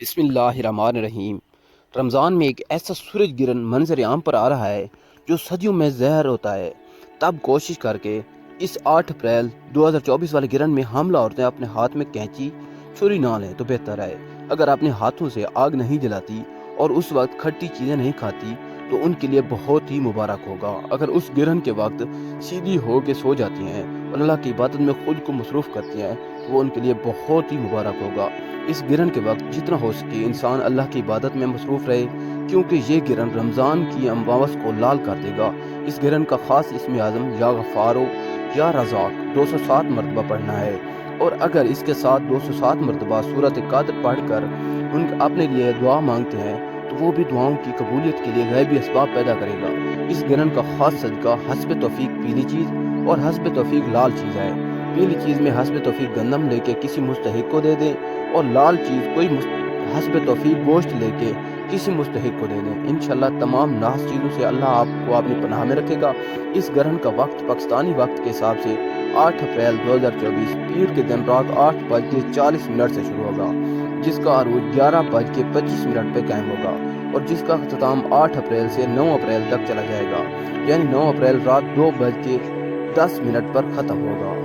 بسم اللہ الرحمن الرحیم۔ رمضان میں ایک ایسا سورج گرہن منظر عام پر آ رہا ہے جو صدیوں میں زہر ہوتا ہے۔ تب کوشش کر کے اس 8 اپریل 2024 والے گرہن میں حاملہ عورتیں اپنے ہاتھ میں کینچی چھری نہ لیں تو بہتر ہے۔ اگر اپنے ہاتھوں سے آگ نہیں جلاتی اور اس وقت کھٹی چیزیں نہیں کھاتی تو ان کے لیے بہت ہی مبارک ہوگا۔ اگر اس گرہن کے وقت سیدھی ہو کے سو جاتی ہیں اور اللہ کی عبادت میں خود کو مصروف کرتی ہیں تو وہ ان کے لیے بہت ہی مبارک ہوگا۔ اس گرہن کے وقت جتنا ہو سکے انسان اللہ کی عبادت میں مصروف رہے، کیونکہ یہ گرہن رمضان کی امواس کو لال کر دے گا۔ اس گرہن کا خاص اسم اعظم یا غفارو یا رزاق 207 مرتبہ پڑھنا ہے، اور اگر اس کے ساتھ 207 مرتبہ سورۃ قدر پڑھ کر اپنے لیے دعا مانگتے ہیں تو وہ بھی دعاؤں کی قبولیت کے لیے غیبی اسباب پیدا کرے گا۔ اس گرہن کا خاص صدقہ حسب توفیق پیلی چیز اور حسب توفیق لال چیز ہے۔ پیلی چیز میں حسب توفیق گندم لے کے کسی مستحق کو دے دیں، اور لال چیز کوئی حسب توفیق گوشت لے کے کسی مستحق کو دے دیں۔ انشاءاللہ تمام ناحس چیزوں سے اللہ آپ کو اپنی پناہ میں رکھے گا۔ اس گرہن کا وقت پاکستانی وقت کے حساب سے 8 اپریل 2024 پیر کے دن رات 8:40 سے شروع ہوگا، جس کا عروج 11:25 پہ قائم ہوگا، اور جس کا اختتام 8 اپریل سے 9 اپریل تک چلا جائے گا، یعنی 9 اپریل رات 2:10 پر ختم ہوگا۔